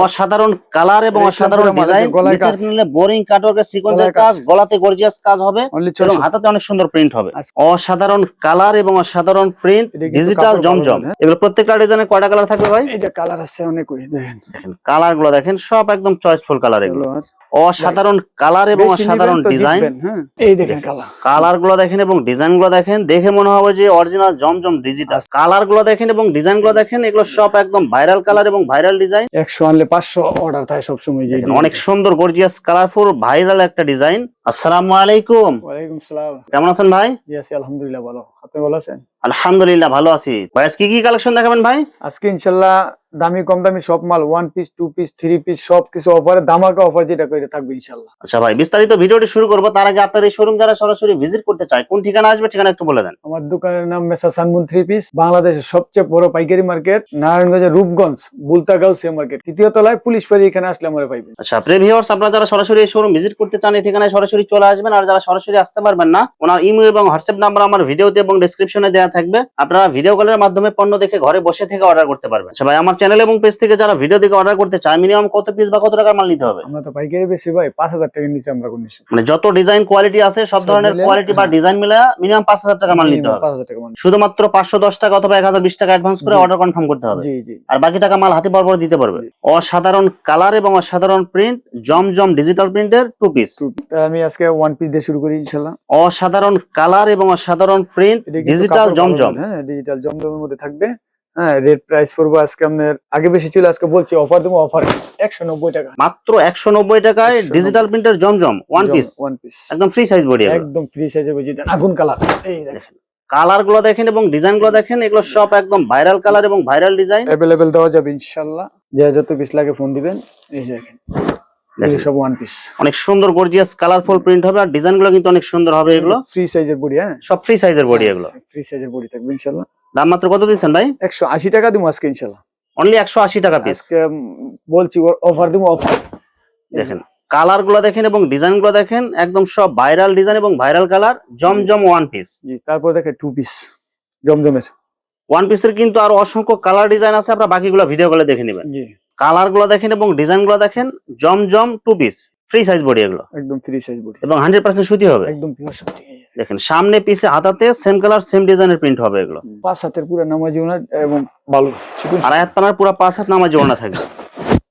অসাধারণ কালার এবং অসাধারণ ডিজাইন, নিচের নিলে বোরিং কাটওয়ার্কের সিকোয়েন্সের কাজ, গলাতে গর্জিয়াস কাজ হবে এবং হাতাতে অনেক সুন্দর প্রিন্ট হবে। অসাধারণ কালার এবং অসাধারণ প্রিন্ট, ডিজিটাল জমজম। এগুলো প্রত্যেকটা ডিজাইনে কয়টা কালার থাকবে ভাই? এই যে কালার আছে অনেক, দেখেন কালার গুলো দেখেন, সব একদম চয়েসফুল কালার। এগুলো অসাধারণ কালার এবং অসাধারণ ডিজাইন। এই দেখেন কালার গুলো দেখেন এবং ডিজাইন গুলো দেখেন, দেখে মনে হবে যে অরিজিনাল জমজম ডিজিটাল। কালার গুলো দেখেন এবং ডিজাইন গুলো দেখেন, এগুলো সব একদম ভাইরাল কালার এবং ভাইরাল ডিজাইন। 100 আনলে 500 অর্ডার থাকে সবসময়। অনেক সুন্দর গর্জিয়াস কালারফুল ভাইরাল একটা ডিজাইন। আসসালামু আলাইকুম। ওয়ালাইকুম আসসালাম। কেমন আছেন ভাই? জি আছি আলহামদুলিল্লাহ, ভালো। আপনি ভালো আছেন? আলহামদুলিল্লাহ ভালো আছি ভাই। আজকে কি কালেকশন দেখাবেন ভাই? আজকে ইনশাআল্লাহ দামি কম দামি সব মাল, 1 পিস 2 পিস 3 পিস সবকিছু অফারে, ধামাকা অফার যেটা কইতে থাকবে ইনশাআল্লাহ। আচ্ছা ভাই, বিস্তারিত ভিডিওটি শুরু করব তার আগে আপনার এই শোরুম যারা সরাসরি ভিজিট করতে চায় কোন ঠিকানা আসবে, ঠিকানা একটু বলে দেন। আমার দোকানের নাম মেসা সানমুন 3 পিস, বাংলাদেশের সবচেয়ে বড় পাইকারি মার্কেট, নারায়ণগঞ্জের রূপগঞ্জ বুলতাগাঁও সে মার্কেট, তৃতীয় তলায় পুলিশ ফাঁড়ি। এখানে আসলে আমরা পাইবেন। আচ্ছা প্রিয় ভিউয়ার্স, আপনারা যারা সরাসরি এই শোরুম ভিজিট করতে চান এই ঠিকানায় সরাসরি চলে আসবেন। আর যারা সরাসরি আসতে পারবেন না, ওনার ইমেল এবং হোয়াটসঅ্যাপ নাম্বার আমার ভিডিওতে এবং ডেসক্রিপশনে দেওয়া থাকবে। আপনারা ভিডিও কলের মাধ্যমে পণ্য দেখে ঘরে বসে থেকে অর্ডার করতে পারবেন। আচ্ছা ভাই, আমার চ্যানেল এবং পেজ থেকে যারা ভিডিও দেখে অর্ডার করতে চায় মিনিমাম কত পিস বা কত টাকার মাল নিতে হবে? আমরা তো পাইকারি বেশি ভাই, 5000 টাকার নিচে আমরা কোন নিচ্ছি। মানে যত ডিজাইন কোয়ালিটি আছে সব ধরনের কোয়ালিটি বা ডিজাইন মিলে মিনিমাম 5000 টাকা মাল নিতে হবে। 5000 টাকা মাল, শুধুমাত্র 510 টাকা অথবা 1020 টাকা অ্যাডভান্স করে অর্ডার কনফার্ম করতে হবে। জি জি। আর বাকি টাকা মাল হাতে পাওয়ার পর দিতে পারবে। অসাধারণ কালার এবং অসাধারণ প্রিন্ট, জমজম ডিজিটাল প্রিন্টের 2 পিস। আমি আজকে 1 পিস দিয়ে শুরু করি ইনশাআল্লাহ। অসাধারণ কালার এবং অসাধারণ প্রিন্ট, ডিজিটাল জমজম। হ্যাঁ, ডিজিটাল জমজমের মধ্যে থাকবে। হ্যাঁ, রেট প্রাইস পড়বে আজকে আপনার, আগে বেশি ছিল আজকে বলছি অফার দেবো, অফার 190 টাকা, মাত্র 190 টাকায় ডিজিটাল প্রিন্টের জমজম 1 পিস। একদম ফ্রি সাইজ বডি, একদম ফ্রি সাইজের বডি, আগুন কালার। এই দেখেন কালার গুলো দেখেন এবং ডিজাইন গুলো দেখেন, এগুলো সব একদম ভাইরাল কালার এবং ভাইরাল ডিজাইন। अवेलेबल দেওয়া যাবে ইনশাআল্লাহ। যত পিস লাগে ফোন দিবেন। এই দেখেন এগুলো সব 1 পিস, অনেক সুন্দর গর্জিয়াস কালারফুল প্রিন্ট হবে আর ডিজাইন গুলো কিন্তু অনেক সুন্দর হবে। এগুলো ফ্রি সাইজের বডি। হ্যাঁ, সব ফ্রি সাইজের বডি। এগুলো ফ্রি সাইজের বডি থাকবে ইনশাআল্লাহ। দাম মাত্র কত দিচ্ছেন ভাই? 180 টাকা দিমু আজকে ইনশাআল্লাহ। অনলি 180 টাকা পিস। আজকে বলছি অফার দিমু, অফার। দেখেন কালার গুলো দেখেন এবং ডিজাইন গুলো দেখেন, একদম সব ভাইরাল ডিজাইন এবং ভাইরাল কালার, জমজম 1 পিস। জি, তারপর দেখেন 2 পিস জমজমের 1 পিসের কিন্তু আরো অসংখ্য কালার ডিজাইন আছে, আপনারা বাকিগুলো ভিডিও কলে দেখে নেবেন। জি, কালার গুলো দেখেন এবং ডিজাইন গুলো দেখেন, জমজম 2 পিস ফ্রি সাইজ বডি। এগুলো একদম ফ্রি সাইজ বডি এবং 100% সুতি হবে। একদম পিওর সুতি। দেখেন সামনে পিছে হাতাতে সেম কালার সেম ডিজাইনের প্রিন্ট হবে। এগুলো 5 হাতের পুরো নামাজি ওনা এবং ভালো চিকন, আর আয়াত পানার পুরো 5 হাত নামাজি ওড়না থাকবে।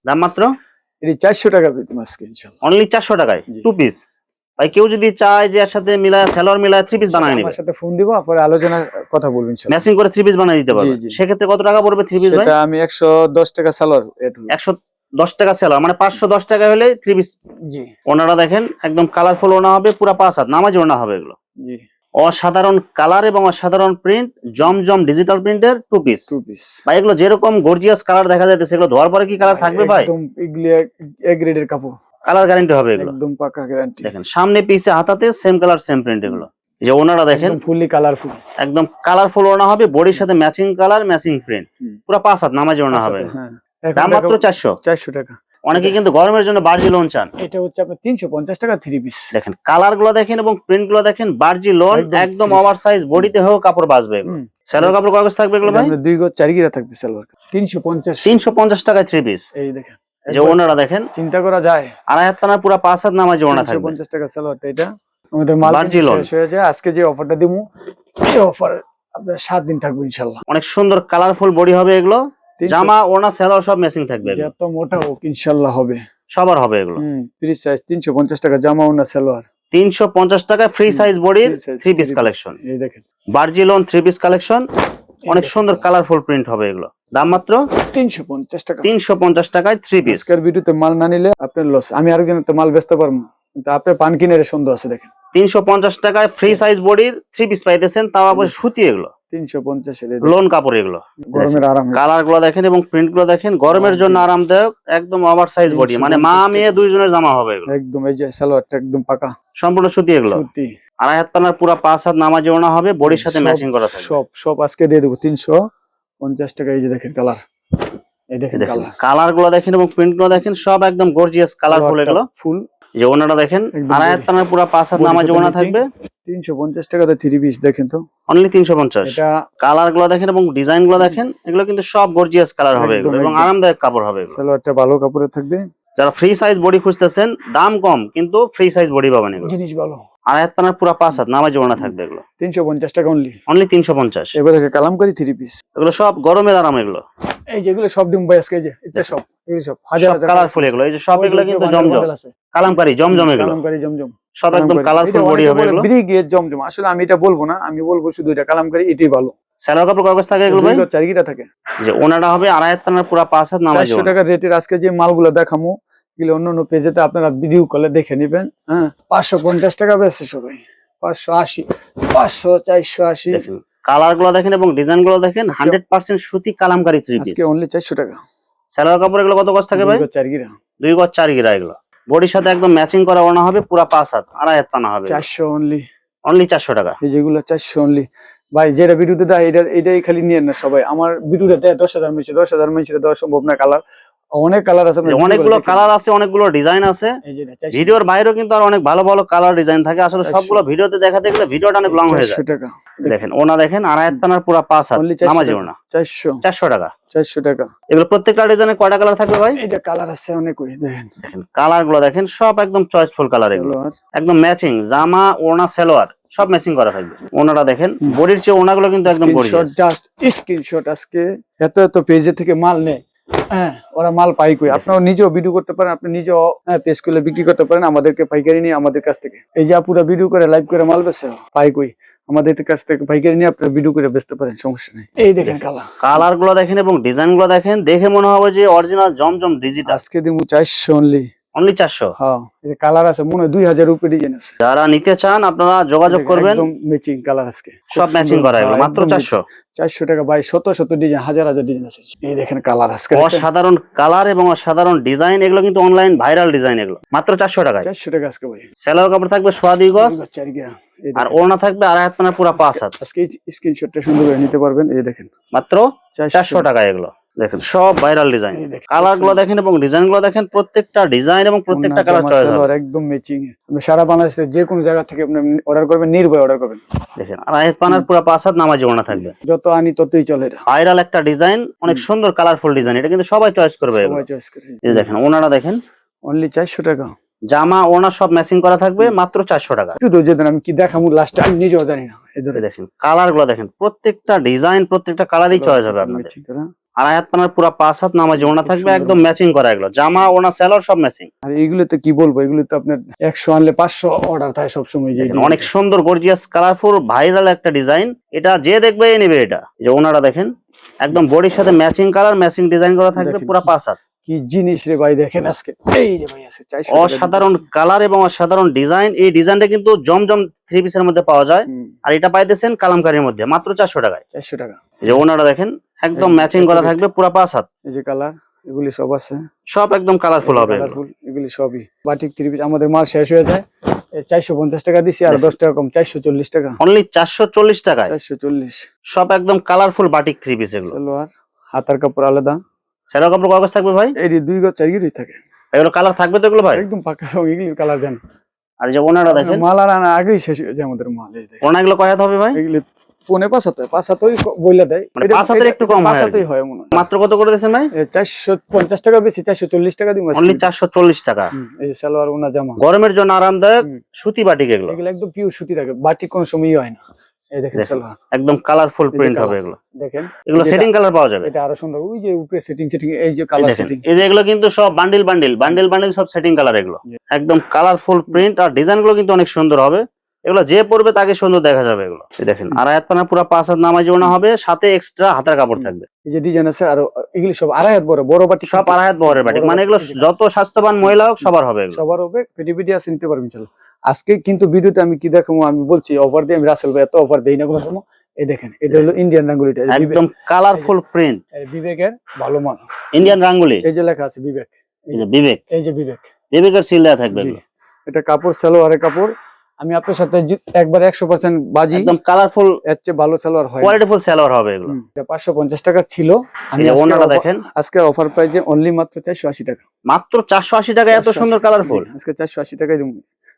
দাম মাত্র এটি 400 টাকা দিতে আজকে ইনশাআল্লাহ। অনলি 400 টাকায় 2 পিস। ভাই কেউ যদি চায় যে এর সাথে মিলায় সালোয়ার মিলায় 3 পিস বানায় নেবে, আমার সাথে ফোন দিব, পরে আলোচনা কথা বলবো ইনশাআল্লাহ। ম্যাচিং করে 3 পিস বানিয়ে দিতে পারবে। সেক্ষেত্রে কত টাকা পড়বে 3 পিস ভাই? সেটা আমি 110 টাকা সালোয়ার, 110 টাকা সালোয়ার, মানে 510 টাকা হলে 3 পিস। জি, ওনারা দেখেন একদম কালারফুল ওনা হবে, পুরো 5 হাত নামাজি ওনা হবে। এগুলো জি, অসাধারণ কালার এবং অসাধারণ প্রিন্ট, জমজম ডিজিটাল প্রিন্টের 2 পিস। 2 পিস ভাই এগুলো যেরকম গর্জিয়াস কালার দেখা যাচ্ছে, সেগুলো ধোয়ার পরে কি কালার থাকবে ভাই? একদম এগুলি এ গ্রেডের কাপড়, কালার গ্যারান্টি হবে এগুলো, একদম পাকা গ্যারান্টি। দেখেন সামনে পিছে হাতাতে সেম কালার সেম প্রিন্ট। এগুলো এই যে ওনারা দেখেন ফুললি কালারফুল, একদম কালারফুল ওনা হবে, বডির সাথে ম্যাচিং কালার ম্যাচিং প্রিন্ট, পুরো 5 হাত নামাজি ওনা হবে। হ্যাঁ, দাম মাত্র 400 টাকা। অনেকে কিন্তু গরমের জন্য বার্জি লোন চান, এটা হচ্ছে আপনার 350 টাকা 3 পিস। দেখেন কালার গুলো দেখেন এবং প্রিন্ট গুলো দেখেন, বার্জি লোন একদম ওভার সাইজ বডিতে হোক কাপড় বাঁচবে। এগুলো সালোয়ার কাপড় কয় গজ থাকবে এগুলো ভাই? 2 গজ 4 গিরা থাকবে সালোয়ার, 350 টাকায় 3 পিস। এই দেখেন যে ওনারা দেখেন চিন্তা করা যায়, আড়াই হাত পানার পুরো 5 হাত নামাজি ওনা থাকবে। 350 টাকা সালোয়ারটা। এটা আমাদের মাল শেষ হয়ে যায়, আজকে যে অফারটা দিমু এই অফার আপনার 7 দিন থাকবে ইনশাআল্লাহ। অনেক সুন্দর কালারফুল বডি হবে। এগুলো জামা ওনা সালোয়ার সব ম্যাচিং থাকবে। যত মোটা হোক ইনশাআল্লাহ হবে, সবার হবে। এগুলো ফ্রি সাইজ 350 টাকা জামা ওনা সালোয়ার, 350 টাকা ফ্রি সাইজ বডির 3 পিস কালেকশন। এই দেখেন বার্জি লোন 3 পিস কালেকশন, অনেক সুন্দর কালারফুল প্রিন্ট হবে। এগুলো দাম মাত্র 350 টাকা। 350 টাকায় 3 পিস। আজকের ভিডিওতে মাল না নিলে আপনার লস, আমি আরেকজনের তো মাল বেচতে পারবো, কিন্তু আপনার পান কিনের সন্দেহ আছে। দেখেন 350 টাকায় ফ্রি সাইজ বডির 3 পিস পাইতেছেন, তাও আবার সুতি। এগুলো 350 এর লোন কাপড়। এগুলো গরমের আরাম, কালার গুলো দেখেন এবং প্রিন্ট গুলো দেখেন, গরমের জন্য আরামদায়ক, একদম ওভার সাইজ বডি, মানে মা মেয়ে দুইজনের জামা হবে। এগুলো একদম এই যে সালোয়ারটা একদম পাকা সম্পূর্ণ সুতি। এগুলো সুতি, আড়াই হাত পানার পুরো 5 হাত নামাজি ওনা হবে, বডির সাথে ম্যাচিং করা থাকবে। সব আজকে দিয়ে দেবো 350 টাকা। এই যে দেখেন কালার, এই দেখেন কালার গুলো দেখেন এবং প্রিন্ট গুলো দেখেন, সব একদম গর্জিয়াস কালারফুল। এগুলো ফুল যে ওনাটা দেখেন একদম আড়াই হাত পানার পুরো 5 হাত body নামাজি সাথে ওনা matching। থাকবে 350 টাকাতে 3 পিস দেখেন তো, অনলি 350। এটা কালার গুলো দেখেন এবং ডিজাইন গুলো দেখেন, এগুলো কিন্তু সব গর্জিয়াস কালার হবে একদম, এগুলো এবং একদম। আরামদায়ক কাপড় হবে এগুলো। সালোয়ারটা ভালো কাপড়ে থাকবে, যারা ফ্রি সাইজ বডি খুঁজতেছেন, দাম কম কিন্তু ফ্রি সাইজ বডি পাবেন এগুলো। জিনিস ভালো। আড়াই হাত পানার পুরো 5 হাত নামাজি ওনা থাকবে এগুলো 350 টাকা অনলি। অনলি 350। এবার দেখে কালামকারী 3 পিস, এগুলো সব গরমের আরাম এগুলো, এই যেগুলো সব দিন ভাই আজকে, এই যে এটা সব, এগুলো সব হাজার সব হাজার কালারফুল এগুলো। এই যে সব এগুলো কিন্তু জমজম আছে, কালামকারী জমজম এগুলো, কালামকারী জমজম। সব একদম কালারফুল বডি হবে এগুলো। ব্রিগেড জমজম, আসলে আমি এটা বলবো না, আমি বলবো শুধু এটা কালামকারী, এটাই ভালো। সালোয়ার কাপড় কাগজ থাকে এগুলো ভাই, 4 গিরা থাকে। যে ওনাটা হবে আড়াই হাত পানার পুরো 5 হাত নামাজি 400 ওনা। টাকা রেটের আজকে যে মালগুলো দেখামু, এগুলো অন্য পেজেতে আপনারা ভিডিও কলে দেখে নেবেন। হ্যাঁ, 550 টাকা বেচছে সবাই, 580, 500, 480। দেখেন কালার গুলো দেখেন এবং ডিজাইন গুলো দেখেন, 100% সুতি কালামকারী থ্রি পিস। আজকে অনলি 400 টাকা। সালোয়ার কাপড় এগুলো কত গজ থাকে ভাই? 4 গিরা, 2 গজ 4 গিরা এগুলো। বডির সাথে একদম ম্যাচিং করা ওনা হবে, পুরো 5 হাত আড়াই হাত পানা হবে 400 অনলি। অনলি 400 টাকা। এই যেগুলো 400 অনলি। ভাই যেটা ভিডিওতে দেয় এটাই খালি নিয়ে না সবাই, আমার ভিডিওটা দেয় 10,000 মেশে, 10,000 মেশে দেওয়া সম্ভব না। কালার অনেক কালার আছে, যে অনেকগুলো কালার আছে, অনেকগুলো ডিজাইন আছে, এই যে 400 ভিডিওর বাইরেও কিন্তু আর অনেক ভালো ভালো কালার ডিজাইন থাকে। আসলে 400 সবগুলো ভিডিওতে দেখাতে গেলে ভিডিওটা অনেক লং হয়ে যায়। 400 টাকা দেখেন ওনা দেখেন আড়াই হাত পানার পুরো 5 হাত অনলি 400 নামাজি টাকা। ওনা 400 টাকা। 400 টাকা। এগুলো প্রত্যেকটা ডিজাইনে কয়টা কালার থাকবে ভাই? এটা কালার আছে অনেক, ওই দেখেন দেখেন কালার গুলো দেখেন, সব একদম চয়েসফুল কালার এগুলো, সালোয়ার। একদম ম্যাচিং জামা ওনা সালোয়ার সব ম্যাচিং করা থাকবে। ওনাটা দেখেন বডির চেয়ে ওনাগুলো কিন্তু একদম স্ক্রিনশট, গর্জিয়াস। Just screenshot. আজকে এত এত পেজে থেকে মাল নেয়, হ্যাঁ, ওরা মাল পাই কই। আপনারা নিজেও ভিডিও করতে পারেন, আপনি নিজেও পেজ খুলে বিক্রি করতে পারেন, আমাদেরকে পাইকারি নিয়ে আমাদের কাছ থেকে। এই যে পুরো ভিডিও করে লাইভ করে মাল বেচে পাই কই, আমাদের কাছ থেকে পাইকারি নিয়ে আপনারা ভিডিও করে বেচতে পারেন, সমস্যা নেই। এই দেখেন কালার গুলো দেখেন এবং ডিজাইন গুলো দেখেন, দেখে মনে হবে যে অরিজিনাল জমজম ডিজিটাল। আজকে দিমু 400 অনলি। অনলি 400। হ্যাঁ, এই কালার আছে মনে হয় 2000 রুপি ডিজাইন আছে। যারা নিতে চান আপনারা যোগাযোগ করবেন, একদম ম্যাচিং কালার আজকে সব ম্যাচিং করা এগুলো মাত্র 400। 400 টাকা ভাই, শত শত ডিজাইন, হাজার হাজার ডিজাইন আছে। এই দেখেন কালার আজকে, অসাধারণ কালার এবং অসাধারণ ডিজাইন, এগুলো কিন্তু অনলাইন ভাইরাল ডিজাইন এগুলো মাত্র 400 টাকায়। 400 টাকা আজকে ভাই। সালোয়ার কাপড় থাকবে সোয়া 2 গজ 4 গিরা, আর ওড়না থাকবে আড়াই হাত পানার পুরো 5 হাত। আজকে স্ক্রিনশটটা সুন্দর করে নিতে পারবেন। এই দেখেন মাত্র 400 টাকা এগুলো। দেখেন সব ভাইরাল ডিজাইন, এই দেখেন, কালার গুলো দেখেন এবং ডিজাইন গুলো দেখেন, প্রত্যেকটা ডিজাইন এবং প্রত্যেকটা কালার চয়েস হবে। একদম ম্যাচিং। আপনি সারা বাংলাদেশে যে কোনো জায়গা থেকে আপনি অর্ডার করবেন, নির্ভয় অর্ডার করবেন। দেখেন আড়াই হাত পানার পুরো 5 হাত নামাজি ওড়না থাকবে, যত আনি ততই চলে। এটা ভাইরাল একটা ডিজাইন, অনেক সুন্দর কালারফুল ডিজাইন, এটা কিন্তু সবাই চয়েস করবে এগুলো। সবাই চয়েস করে। এই দেখেন ওনারা দেখেন, অনলি 400 টাকা। জামা ওড়না সব ম্যাচিং করা থাকবে মাত্র 400 টাকা। একটু ধৈর্য ধরেন, আমি কি দেখাবো লাস্টে আমি নিজেও জানি না। এই ধরে এই দেখেন কালার গুলো দেখেন, প্রত্যেকটা ডিজাইন প্রত্যেকটা কালারই চয়েস হবে আপনাদের। ম্যাচিং করা। আড়াই হাত পানার পুরো 5 হাত নামাজি ওড়না থাকবে, একদম ম্যাচিং করা এগুলো, জামা ওড়না সালোয়ার সব ম্যাচিং। আর এগুলো তো কি বলবো, এগুলো তো আপনার 100 আনলে 500 অর্ডার থাকে সবসময়। যে অনেক সুন্দর গর্জিয়াস কালারফুল ভাইরাল একটা ডিজাইন, এটা যে দেখবে নেবে। এটা যে ওনারা দেখেন একদম বডির সাথে ম্যাচিং কালার ম্যাচিং ডিজাইন করা থাকবে, পুরো 5 হাত। কি জিনিস রে ভাই, দেখেন আজকে এই যে ভাই আছে 400 টাকা অসাধারণ কালার এবং অসাধারণ ডিজাইন। এই ডিজাইনটা কিন্তু জমজম থ্রি পিসের মধ্যে পাওয়া যায়, আর এটা পাইতেছেন কালামকারীর মধ্যে মাত্র 400 টাকায়। 400 টাকা। এই যে ওনারা দেখেন একদম ম্যাচিং করা থাকবে, পুরো 5 হাত। এই যে কালার, এগুলি সব আছে, সব একদম কালারফুল হবে এগুলো। কালারফুল, এগুলি সবই বাটিক 3 পিস। আমাদের মাল শেষ হয়ে যায়, 450 টাকা দিছি, আর 10 টাকা কম, 440 টাকা। অনলি 440 টাকায় 440। সব একদম কালারফুল বাটিক থ্রি পিস এগুলো। সালোয়ার, হাতার কাপড় আলাদা। সেরা কাপড় কাগজ থাকবে ভাই, এই 2 গজ 4 গিরি থাকে। এগুলো কালার থাকবে তো এগুলো ভাই, একদম পাকা রং, এগুলির কালার জান। আর যে ওনারা দেখেন মাল আর আনা আগেই শেষ হয়ে যায় আমাদের মাল। এই দেখেন ওনাগুলো কয় হাত হবে ভাই? এগুলি 5.5 হাতই বইলা দেয়, মানে 5 হাতের একটু কম হয় 5 আর কি। হাতই হয় মনে হয়। মাত্র কত করে দিয়েছেন ভাই? 450 টাকা বেশি, 440 টাকা দিই। অনলি 440 টাকা। এই যে সালোয়ার ওনা জামা, গরমের জন্য আরামদায়ক সুতি বাটিক এগুলো, এগুলো একদম পিওর সুতি থাকে, বাটি কোনো সময়ই হয় না। এই দেখেন সালোয়ার, একদম কালারফুল এই যে প্রিন্ট colour। হবে এগুলো। দেখেন এগুলো সেটিং কালার পাওয়া যাবে। এটা আরো সুন্দর, ওই যে উপরে সেটিং, এই যে এই কালার দেখেন, সেটিং। এই যে এগুলো কিন্তু সব বান্ডিল বান্ডিল বান্ডিল বান্ডিল সব সেটিং কালার এগুলো, একদম কালারফুল প্রিন্ট, আর ডিজাইন গুলো কিন্তু অনেক সুন্দর হবে। এগুলো যে পরবে তাকে সুন্দর দেখা যাবে এগুলো। এই দেখেন আড়াই হাত পানা পুরো 5 হাত নামাজি ওড়না হবে, সাথে এক্সট্রা হাতের কাপড় থাকবে। এই যে ডিজাইন আছে, আর এগুলি সব আড়াই হাত বড় বড় বাটি, সব আড়াই হাত বহরের বাটিক, বড় মানে এগুলো বাটিক। যত স্বাস্থ্যবান মহিলা হোক সবার হবে এগুলো। সবার হবে, পেটি পেটি আছে, নিতে পারবেন চলো। আজকে কিন্তু ভিডিওতে আমি কি দেখাবো, আমি বলছি অফার দিয়ে, আমি রাসেল ভাই এত অফার দেই না কোনো সময়। এই দেখেন এটা হলো ইন্ডিয়ান রাঙ্গুলিটা, একদম কালারফুল প্রিন্ট, বিবেকের ভালো মাল, ইন্ডিয়ান রাঙ্গুলি। এই যে লেখা আছে বিবেক, এই যে বিবেক, এই যে বিবেক, বিবেকের সিল দেওয়া থাকবে জি। এগুলো। এটা কাপড় সালোয়ারের কাপড়, আমি আপনার সাথে একবার 100% বাজি, একদম কালারফুল এর চেয়ে ভালো সালোয়ার হয় না। কোয়ালিটিফুল সালোয়ার হবে এগুলো। এটা 550 টাকা ছিল, আমি এই যে আজকে ওনাটা দেখেন, আজকে অফার প্রাইজে অনলি মাত্র 480 টাকা। মাত্র 480 টাকায় এত সুন্দর 480 কালারফুল, আজকে 480 টাকায় দেবো।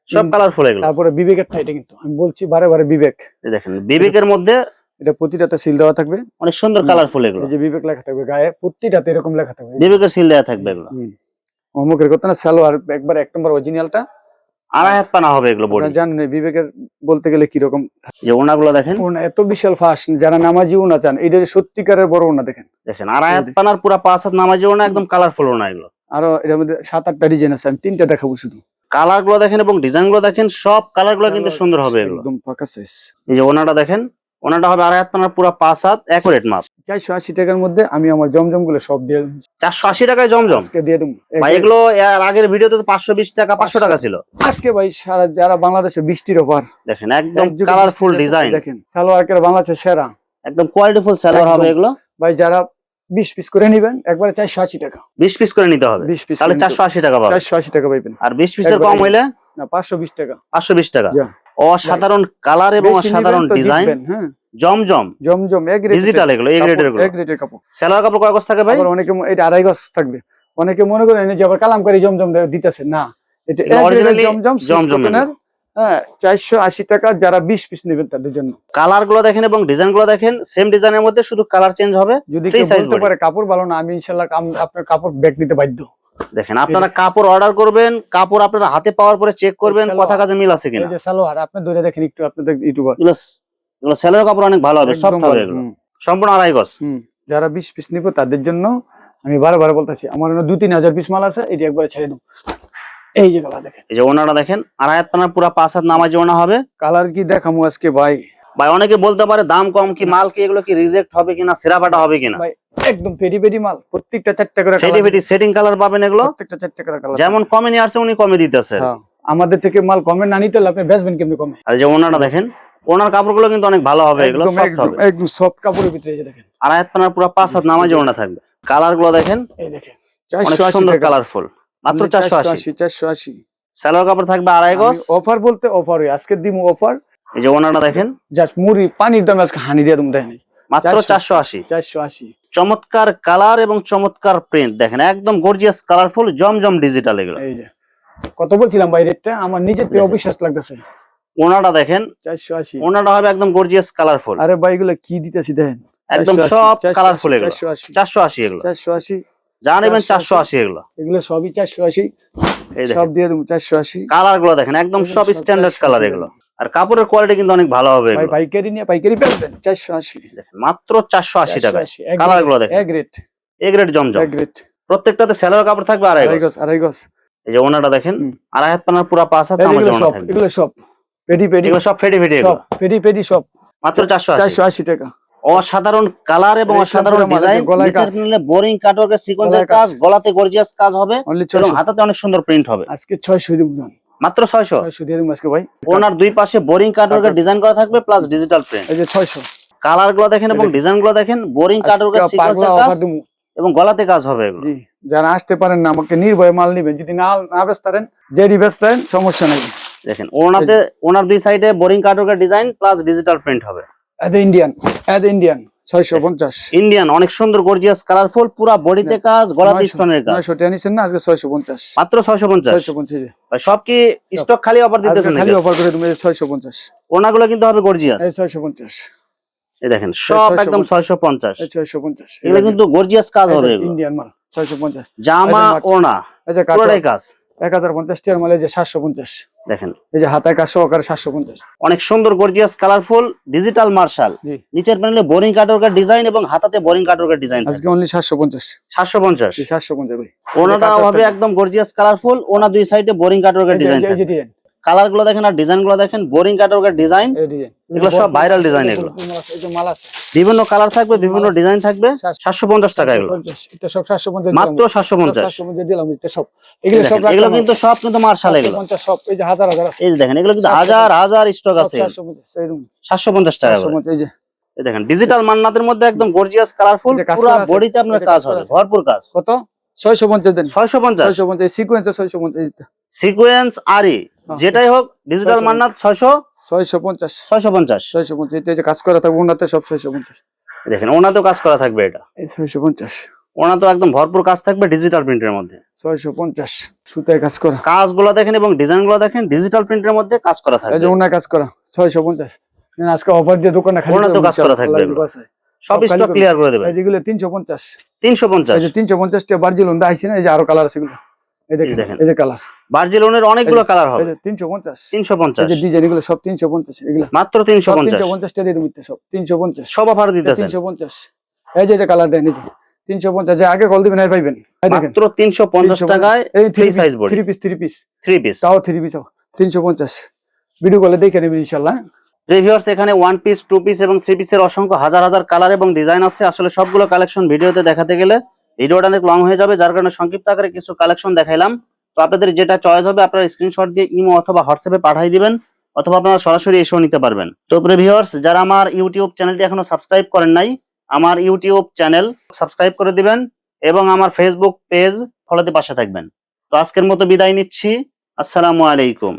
সব কালারফুল এগুলো। তারপরে বিবেকের টা, এটা কিন্তু আমি বলছি বারে বারে বিবেক, এই দেখেন বিবেকের মধ্যে এটা প্রতিটাতে সিল দেওয়া থাকবে, অনেক সুন্দর কালারফুল এগুলো, এই যে বিবেক লেখা থাকবে গায়ে, প্রতিটাতে এরকম লেখা থাকবে, বিবেকের সিল দেওয়া থাকবে এগুলো। অমুকের কথা না, সালোয়ার একবার 1 নম্বর অরিজিনালটা, 2.5 হাত পানা হবে এগুলো বডি। আপনারা জানেন এই বিবেকের বলতে গেলে কি রকম, যে ওনাগুলো দেখেন, ওনা এত বিশাল ফাঁস, যারা নামাজি ওনা চান, এটা সত্যিকারের বড় ওনা দেখেন। দেখেন 2.5 হাত পানার পুরো 5 হাত নামাজি ওনা, একদম কালারফুল ওনা এগুলো। আরো এর মধ্যে 7-8টা ডিজাইন আছে, আমি 3টা দেখাবো শুধু। কালার গুলো দেখেন এবং ডিজাইন গুলো দেখেন, সব কালার গুলো কিন্তু সুন্দর হবে এগুলো। একদম ফাঁকা সাইজ। এই যে ওনাটা দেখেন, ওনাটা হবে 2.5 হাত পানার পুরো 5 হাত একুরেট মাপ। 480 টাকার মধ্যে আমি আমার জমজম গুলো সব দিয়ে 480 টাকায় জমজম আজকে দিয়ে দেবো। ভাই। এগুলো এর আগের ভিডিওতে তো 520 টাকা 500 টাকা ছিল। আজকে ভাই সারা যারা বাংলাদেশে বৃষ্টির অফার, দেখেন একদম কালারফুল ডিজাইন, দেখেন সালোয়ার বাংলাদেশের সেরা, একদম কোয়ালিটিফুল সালোয়ার হবে এগুলো। ভাই যারা 20 পিস করে নেবেন একবারে 480 টাকা, 20 পিস করে নিতে হবে, 20 পিস তাহলে 480 টাকা পাবেন। 480 টাকা পাবেন। আর 20 পিসের কম হইলে না 520 টাকা, 520 টাকা। যা অসাধারণ কালার এবং বেশি অসাধারণ নিবেন তো ডিজাইন, জিতবেন। হ্যাঁ জমজম জমজম এক রেট, ডিজিটাল এগুলো, এ গ্রেডের এগুলো। এক রেটের কাপড়। সালোয়ার কাপড় কয় গজ থাকে ভাই? আবার অনেকে এটা 2.5 গজ থাকবে, অনেকে মনে করেন যে আবার কালামকারী জমজম দিতেছে না, এটা অরিজিনালি জমজম জমজম। হ্যাঁ 480 টাকা, যারা 20 পিস নেবেন তাদের জন্য। কালার গুলো দেখেন এবং ডিজাইন গুলো দেখেন, সেম ডিজাইনের মধ্যে শুধু কালার চেঞ্জ হবে। যদি ফ্রি কেউ সাইজ বলতে পারে কাপড় ভালো না, আমি ইনশাআল্লাহ আপনার কাপড় ব্যাক নিতে বাধ্য। দেখেন আপনারা কাপড় অর্ডার করবেন, কাপড় আপনারা হাতে পাওয়ার পরে চেক করবেন কথা কাজে মিল আছে কিনা। এই যে সালোয়ার আপনি ধরে দেখেন একটু, আপনাদের ইউটিউবার, এগুলো সেলের কাপড় অনেক ভালো হবে, সফট হবে এগুলো, সম্পূর্ণ 2.5 গজ। যারা 20 পিস নিব তাদের জন্য আমি বারবার বলতেছি, আমার 2-3 হাজার পিস মাল আছে, এটি একবারে ছেড়ে দেব। এই যে কালার দেখেন, এই যে ওনাটা দেখেন, 2.5 হাত পানার পুরো 5 হাত নামাজি ওনা হবে। কালার কি দেখামু আজকে ভাই? ভাই অনেকে বলতে পারে দাম কম, কি মাল কি এগুলো কি রিজেক্ট হবে কিনা, সেরাফাটা হবে কিনা। ভাই একদম পেডি পেডি মাল, প্রত্যেকটা 4টা করে ফেডি ফেডি সেটিং কালার পাবেন এগুলো, প্রত্যেকটা 4টা করে কালার। যেমন কমে নিয়ে আসছে উনি কমে দিতেছে। হ্যাঁ আমাদের থেকে মাল কমে না নিতে হলে আপনি বেচবেন কেমনে কমে। আর যে ওনাটা দেখেন, ওনার কাপড়গুলো কিন্তু অনেক ভালো হবে, এগুলো সফট হবে, একদম সফট কাপড়ের ভিতরে। এই যে দেখেন 2.5 হাত পানার পুরো 5 হাত নামাজি ওনা থাকবে। কালার গুলো দেখেন, এই দেখেন অনেক 480 সুন্দর টাকা, কালারফুল, মাত্র 480। 480 সালোয়ার কাপড় থাকবে 2.5 গজ। অফার বলতে অফারই, আজকে দিমু অফার। এই যে ওনাটা দেখেন, জাস্ট মুড়ি পানির দামে আজকে হানি দিয়ে দেবো, দেখেন মাত্র 480। 480 চমৎকার কালার এবং চমৎকার প্রিন্ট, দেখেন একদম গর্জিয়াস কালারফুল জমজম ডিজিটাল এগুলো। এই যে কত বলছিলাম ভাই রেটটা, আমার নিজের থেকে অবিশ্বাস লাগতেছে। ওনাটা দেখেন, 480। ওনাটা হবে একদম গর্জিয়াস কালারফুল। আরে ভাই এগুলো কি দিতেছি দেখেন, একদম সব 480, কালারফুল এগুলো। 480 480 এগুলো 480 যা নেবেন 480 এগুলো। এগুলো সবই 480, এই সব দেখেন দিয়ে দেবো 480। কালার গুলো দেখেন, একদম সব স্ট্যান্ডার্ড কালার এগুলো। আর কাপড়ের কোয়ালিটি কিন্তু অনেক ভালো হবে ভাই এগুলো। পাইকারি নিয়ে পাইকারি পেবেন 480, দেখেন মাত্র 480 টাকা। 480 কালার গুলো দেখেন, এক রেট, এ গ্রেড জমজম। এক রেট। প্রত্যেকটাতে সালোয়ার কাপড় থাকবে 2.5 গজ। 2.5 গজ। এই যে ওনাটা দেখেন, 2.5 হাত পানার পুরো 5 হাত নামাজি ওনা থাকবে। এগুলো সব পেডি পেডি, এগুলো সব ফেডি ফেডি এগুলো, সব পেডি পেডি সব মাত্র 480। 480 টাকা। অসাধারণ কালার এবং অসাধারণ রেশম ডিজাইন, গলায় নিচের কাজ। প্যানেলে বোরিং কাটওয়ার্কের সিকোয়েন্সের গলায় কাজ। কাজ, গলাতে গর্জিয়াস কাজ হবে অনলি এবং 600। হাতাতে অনেক সুন্দর প্রিন্ট হবে। আজকে 600 দিব, মাত্র 600। 600 দিয়ে দিব আজকে ভাই। ওনার দুই পাশে বোরিং কাটওয়ার্কের ডিজাইন করা থাকবে প্লাস ডিজিটাল প্রিন্ট। এই যে 600। কালার গুলো দেখেন এবং ডিজাইন গুলো দেখেন, বোরিং কাটওয়ার্কের আজকে সিকোয়েন্সের পাগলা কাজ অফার দিমু। এবং গলাতে কাজ হবে এগুলো। জি যারা আসতে পারেন না, আমাকে নির্ভয়ে মাল নিবেন, যদি না বেচতারেন যেডি বেচতারেন সমস্যা নাই। দেখেন ওনাতে, ওনার দুই সাইডে বোরিং কাটওয়ার্কের ডিজাইন প্লাস ডিজিটাল প্রিন্ট হবে। এদ ইন্ডিয়ান 650। ইন্ডিয়ান অনেক সুন্দর গর্জিয়াস কালারফুল, পুরো বডিতে কাজ, গলাতে স্টোনের কাজ। 900 টাকা নিছেন না, আজকে 650। মাত্র 650। 650 ভাই সব কি স্টক খালি অফার দিতেছেন খালি নাকি? অফার করে তুমি 650। ওনাগুলো কিন্তু হবে গর্জিয়াস। এই 650, এই দেখেন সব একদম 650। এই 650। এগুলো কিন্তু গর্জিয়াস কাজ হবে এগুলো। ইন্ডিয়ান মাল 650। জামা ওনা এই যে পুরোটাই কাজ। 1050 টাকার মাল, এই যে 750। দেখেন এই যে হাতায় কাজ সহকারে 750। অনেক সুন্দর গর্জিয়াস কালারফুল ডিজিটাল মার্শাল, জি নিচের প্যানেলে বোরিং কাটওয়ার্কের ডিজাইন এবং হাতাতে বোরিং কাটওয়ার্কের ডিজাইন। আজকে অনলি 750। 750। 750 ভাই। ওনাটা হবে একদম গর্জিয়াস কালারফুল, ওনা দুই সাইডে বোরিং কাটওয়ার্কের ডিজাইন এই যে থাকবে। ডিজাইন, কালার গুলো দেখেন আর ডিজাইন গুলো দেখেন, বোরিং কাটওয়ার্কের ডিজাইন, এই ডিজাইন এগুলো সব ভাইরাল ডিজাইন। এগুলো এই যে মাল আছে, বিভিন্ন কালার থাকবে, বিভিন্ন ডিজাইন থাকবে। 750 টাকা এগুলো, 750। এটা সব 750 মাত্র 750। 750 দিলাম। এটা সব এগুলো সব এগুলো কিন্তু সব কিন্তু মার্শাল এগুলো। 750 সব, এই যে হাজার হাজার আছে। এই যে দেখেন এগুলো কিন্তু হাজার হাজার স্টক আছে। 750 এইরকম 750 টাকা করে। 750। এই যে এই দেখেন ডিজিটাল মান্নাতের মধ্যে একদম গর্জিয়াস কালারফুল, এই যে কাজ পুরো করা আছে। বডিতে আপনার এই যে কাজ কাজ করা হবে, আছে। ভরপুর কাজ। কত? 650 দেন। 650। 650 সিকোয়েন্সে 650। সিকোয়েন্স আরি যেটাই হোক ডিজিটাল 650 মান্নাত 650 650 এটা যে কাজ করা থাকবে ওনাতে সব 650 দেখেন ওনাতেও কাজ করা থাকবে, এটা এই 650 ওনা তো একদম ভরপুর কাজ থাকবে ডিজিটাল প্রিন্টের মধ্যে। 650 সুতায় কাজ করা, কাজগুলো দেখেন এবং ডিজাইনগুলো দেখেন ডিজিটাল প্রিন্টের মধ্যে কাজ করা এই থাকবে। যে ওনা কাজ করা 650 আজকে অফার দিয়ে দোকানে খালি ওনাতেও কাজ করা থাকবে, সব স্টক ক্লিয়ার করে দেবে। এই যেগুলো 350 350 এই যে 350 টা বার্জিলন দা আইছে না, এই যে আরো কালার আছে এগুলো, এই দেখেন এই যে কালার বার্জিলনের অনেকগুলো কালার হবে। এই যে 350 এই 350 যে ডিজাইন এগুলো সব 350 এগুলো মাত্র 350 350 টা দিয়ে দিতে সব 350 সব অফার দিতেছেন। 350 এই যে কালার দেন এই যে 350 যে আগে কল দিবেন আর পাইবেন, এই দেখেন মাত্র 350 টাকায় এই ফ্রি সাইজ বডি 3 পিস তাও 3 পিস 350 ভিডিও কলে দেখে নেবেন ইনশাআল্লাহ। ভিউয়ার্স এখানে 1 পিস 2 পিস এবং 3 পিসের অসংখ্য হাজার হাজার কালার এবং ডিজাইন আছে। আসলে সবগুলো কালেকশন ভিডিওতে দেখাতে গেলে ভিডিওটা অনেক লং হয়ে যাবে, যার কারণে সংক্ষিপ্ত আকারে কিছু কালেকশন দেখাইলাম। তো আপনাদের যেটা চয়েস হবে আপনারা স্ক্রিনশট দিয়ে ইমো অথবা হোয়াটসঅ্যাপে পাঠিয়ে দিবেন, অথবা আপনারা সরাসরি এসেও নিতে পারবেন। তো ভিউয়ার্স যারা আমার ইউটিউব চ্যানেলটি এখনো সাবস্ক্রাইব করেন নাই, আমার ইউটিউব চ্যানেল সাবস্ক্রাইব করে দিবেন এবং আমার ফেসবুক পেজ ফলোতে পাশে থাকবেন। তো আজকের মতো বিদায় নিচ্ছি, আসসালামু আলাইকুম।